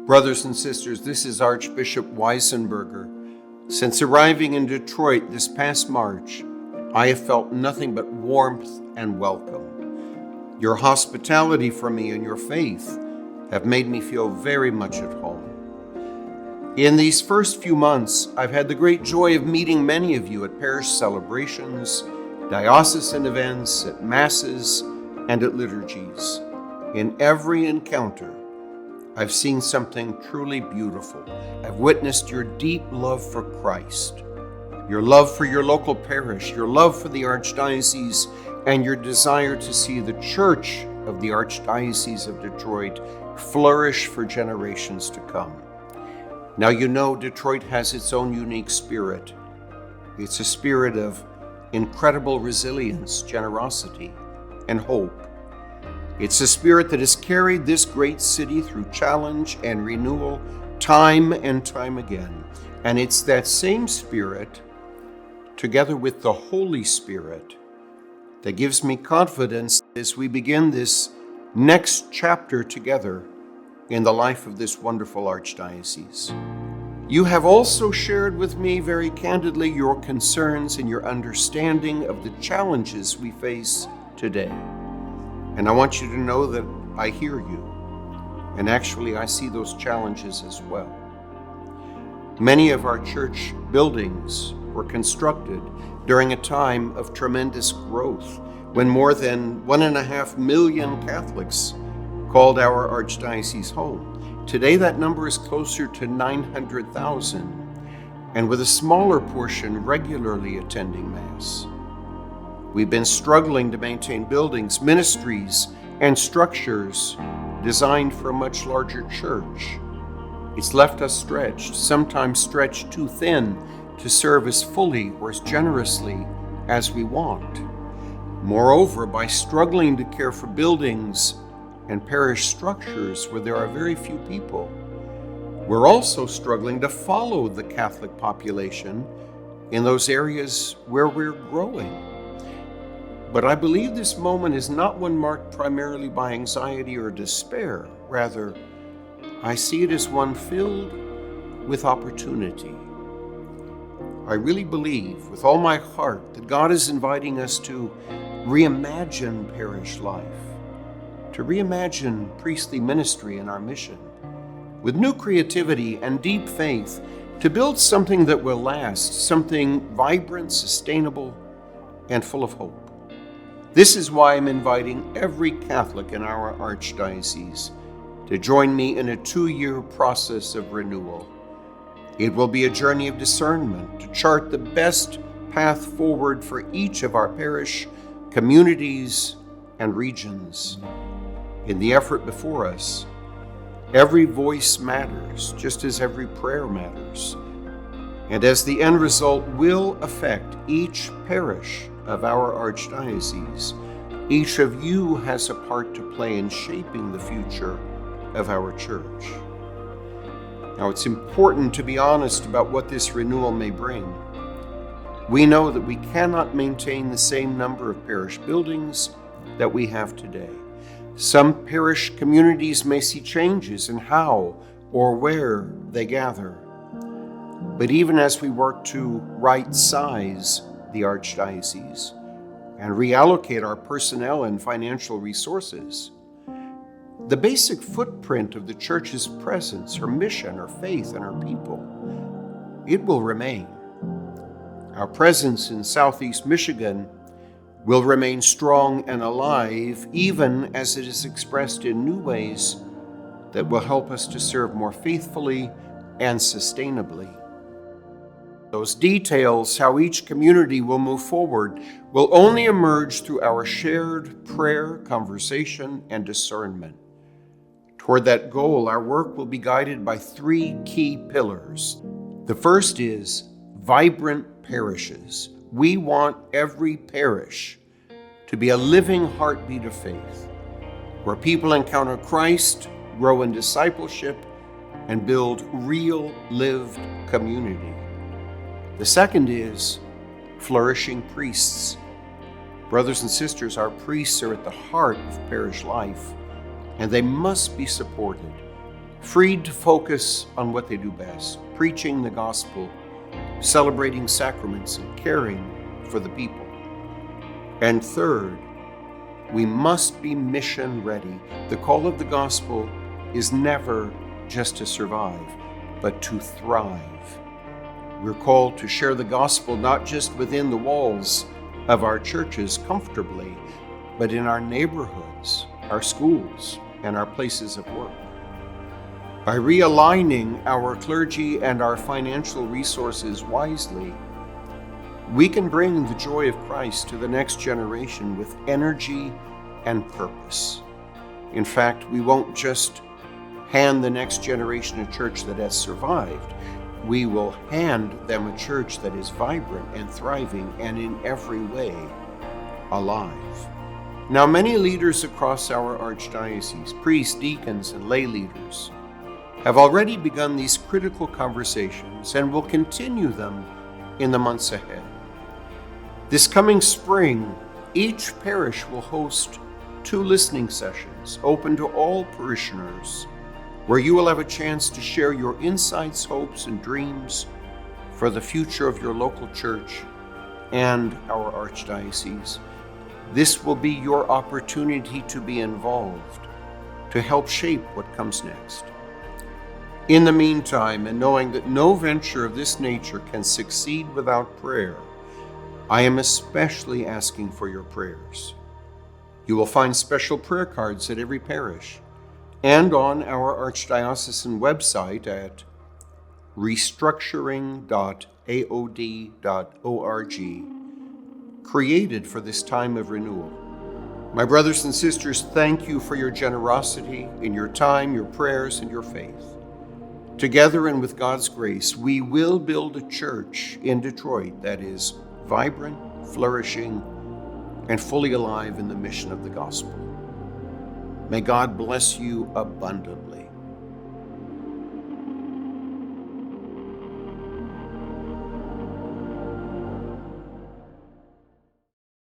Brothers and sisters, this is Archbishop Weisenburger. Since arriving in Detroit this past March, I have felt nothing but warmth and welcome. Your hospitality for me and your faith have made me feel very much at home. In these first few months, I've had the great joy of meeting many of you at parish celebrations, diocesan events, at masses, and at liturgies. In every encounter, I've seen something truly beautiful. I've witnessed your deep love for Christ, your love for your local parish, your love for the Archdiocese, and your desire to see the Church of the Archdiocese of Detroit flourish for generations to come. Now, you know Detroit has its own unique spirit. It's a spirit of incredible resilience, generosity, and hope. It's a spirit that has carried this great city through challenge and renewal time and time again. And it's that same spirit, together with the Holy Spirit, that gives me confidence as we begin this next chapter together in the life of this wonderful Archdiocese. You have also shared with me very candidly your concerns and your understanding of the challenges we face today. And I want you to know that I hear you. And actually, I see those challenges as well. Many of our church buildings were constructed during a time of tremendous growth, when more than 1.5 million Catholics called our Archdiocese home. Today, that number is closer to 900,000, and with a smaller portion regularly attending Mass. We've been struggling to maintain buildings, ministries, and structures designed for a much larger church. It's left us stretched, sometimes stretched too thin to serve as fully or as generously as we want. Moreover, by struggling to care for buildings and parish structures where there are very few people, we're also struggling to follow the Catholic population in those areas where we're growing. But I believe this moment is not one marked primarily by anxiety or despair. Rather, I see it as one filled with opportunity. I really believe with all my heart that God is inviting us to reimagine parish life, to reimagine priestly ministry and our mission, with new creativity and deep faith, to build something that will last, something vibrant, sustainable, and full of hope. This is why I'm inviting every Catholic in our Archdiocese to join me in a 2-year process of renewal. It will be a journey of discernment to chart the best path forward for each of our parish, communities, and regions. In the effort before us, every voice matters, just as every prayer matters. And as the end result will affect each parish of our Archdiocese, each of you has a part to play in shaping the future of our church. Now, it's important to be honest about what this renewal may bring. We know that we cannot maintain the same number of parish buildings that we have today. Some parish communities may see changes in how or where they gather. But even as we work to right-size the Archdiocese and reallocate our personnel and financial resources, the basic footprint of the Church's presence, her mission, her faith, and her people, it will remain. Our presence in Southeast Michigan will remain strong and alive, even as it is expressed in new ways that will help us to serve more faithfully and sustainably. Those details, how each community will move forward, will only emerge through our shared prayer, conversation, and discernment. Toward that goal, our work will be guided by 3 key pillars. The first is vibrant parishes. We want every parish to be a living heartbeat of faith, where people encounter Christ, grow in discipleship, and build real lived community. The second is flourishing priests. Brothers and sisters, our priests are at the heart of parish life, and they must be supported. freed to focus on what they do best, preaching the gospel, celebrating sacraments, and caring for the people. And third, we must be mission ready. The call of the gospel is never just to survive, but to thrive. We're called to share the gospel not just within the walls of our churches comfortably, but in our neighborhoods, our schools, and our places of work. By realigning our clergy and our financial resources wisely, we can bring the joy of Christ to the next generation with energy and purpose. In fact, we won't just hand the next generation a church that has survived. We will hand them a church that is vibrant and thriving and in every way alive. Now, many leaders across our archdiocese, priests, deacons, and lay leaders, have already begun these critical conversations and will continue them in the months ahead. This coming spring, each parish will host 2 listening sessions open to all parishioners, where you will have a chance to share your insights, hopes, and dreams for the future of your local church and our archdiocese. This will be your opportunity to be involved, to help shape what comes next. In the meantime, and knowing that no venture of this nature can succeed without prayer, I am especially asking for your prayers. You will find special prayer cards at every parish and on our archdiocesan website at restructuring.aod.org, created for this time of renewal. My brothers and sisters, thank you for your generosity in your time, your prayers, and your faith. Together and with God's grace, we will build a church in Detroit that is vibrant, flourishing, and fully alive in the mission of the gospel. May God bless you abundantly.